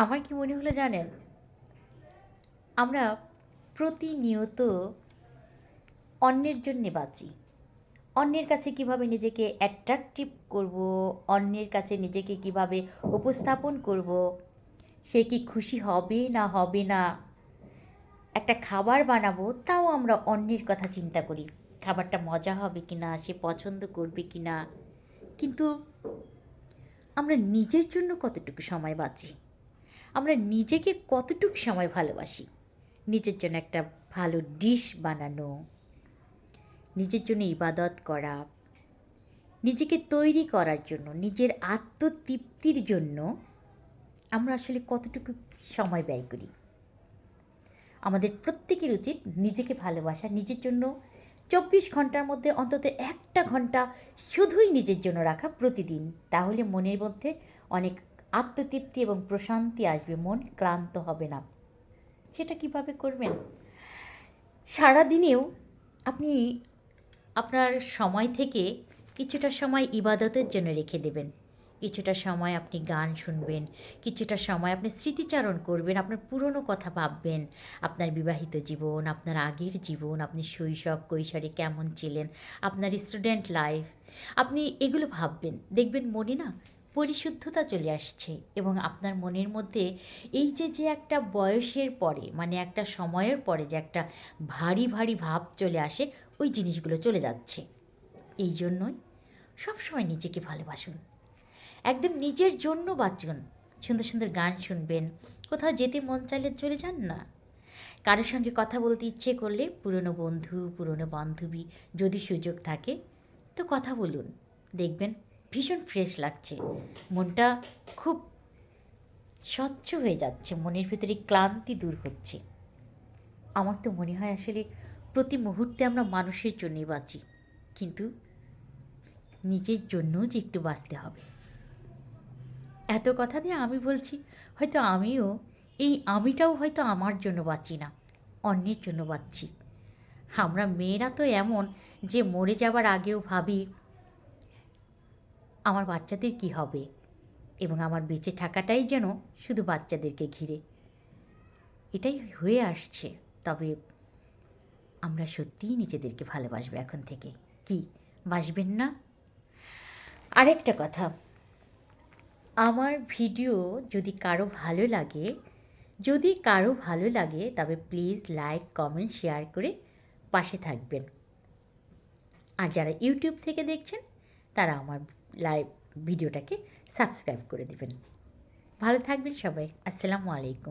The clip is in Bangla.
আমার কি মনে হলো জানেন, আমরা প্রতিনিয়ত অন্যের জন্যে বাঁচি। অন্যের কাছে কিভাবে নিজেকে অ্যাট্রাকটিভ করব, অন্যের কাছে নিজেকে কিভাবে উপস্থাপন করব, সে কি খুশি হবে না হবে না। একটা খাবার বানাবো, তাও আমরা অন্যের কথা চিন্তা করি, খাবারটা মজা হবে কি না, সে পছন্দ করবে কি না। কিন্তু আমরা নিজের জন্য কতটুকু সময় বাঁচি, আমরা নিজেকে কতটুকু সময় ভালোবাসি। নিজের জন্য একটা ভালো ডিশ বানানো, নিজের জন্য ইবাদত করা, নিজেকে তৈরি করার জন্য, নিজের আত্মতৃপ্তির জন্য আমরা আসলে কতটুকু সময় ব্যয় করি। আমাদের প্রত্যেকের উচিত নিজেকে ভালোবাসা, নিজের জন্য 24 ঘন্টার মধ্যে অন্তত 1 ঘন্টা শুধুই নিজের জন্য রাখা প্রতিদিন। তাহলে মনের মধ্যে অনেক আত্মতৃপ্তি এবং প্রশান্তি আসবে, মন ক্লান্ত হবে না। সেটা কিভাবে করবেন? সারাদিনেও আপনি আপনার সময় থেকে কিছুটা সময় ইবাদতের জন্য রেখে দেবেন। কিছুটা সময় আপনি গান শুনবেন, কিছুটা সময় আপনি স্মৃতিচারণ করবেন, আপনার পুরনো কথা ভাববেন, আপনার বিবাহিত জীবন, আপনার আগের জীবন, আপনি শৈশব কৈশোরে কেমন ছিলেন, আপনার স্টুডেন্ট লাইফ, আপনি এগুলো ভাববেন। দেখবেন মনে না পরিশুদ্ধতা চলে আসছে, এবং আপনার মনের মধ্যে এই যে একটা বয়সের পরে, মানে একটা সময়ের পরে যে একটা ভারী ভারী ভাব চলে আসে, ওই জিনিসগুলো চলে যাচ্ছে। এই জন্যই সবসময় নিজেকে ভালোবাসুন, একদম নিজের জন্য বাঁচুন। সুন্দর সুন্দর গান শুনবেন, কোথাও যেতে মন চাইলে চলে যান না। কারোর সঙ্গে কথা বলতে ইচ্ছে করলে পুরনো বন্ধু, পুরনো বান্ধবী যদি সুযোগ থাকে তো কথা বলুন। দেখবেন ভীষণ ফ্রেশ লাগছে, মনটা খুব স্বচ্ছ হয়ে যাচ্ছে, মনের ভিতরে ক্লান্তি দূর হচ্ছে। আমার তো মনে হয় আসলে প্রতি মুহূর্তে আমরা মানুষের জন্যই বাঁচি, কিন্তু নিজের জন্যও যে একটু বাঁচতে হবে। এত কথা দিয়ে আমি বলছি, হয়তো আমিও, এই আমিটাও হয়তো আমার জন্য বাঁচি না, অন্যের জন্য বাঁচছি। আমরা মেয়েরা তো এমন যে মরে যাবার আগেও ভাবি আমার বাচ্চাদের কি হবে, এবং আমার বেঁচে থাকাটাই যেন শুধু বাচ্চাদেরকে ঘিরে। এটাই হয়ে আসছে। তবে আমরা সত্যিই নিজেদেরকে ভালোবাসবো এখন থেকে। কি বাসবেন না? আরেকটা কথা, আমার ভিডিও যদি কারো ভালো লাগে তবে প্লিজ লাইক কমেন্ট শেয়ার করে পাশে থাকবেন। আর যারা ইউটিউব থেকে দেখছেন তারা আমার লাইভ ভিডিওটাকে সাবস্ক্রাইব করে দেবেন। ভালো থাকবেন সবাই। আসসালামু আলাইকুম।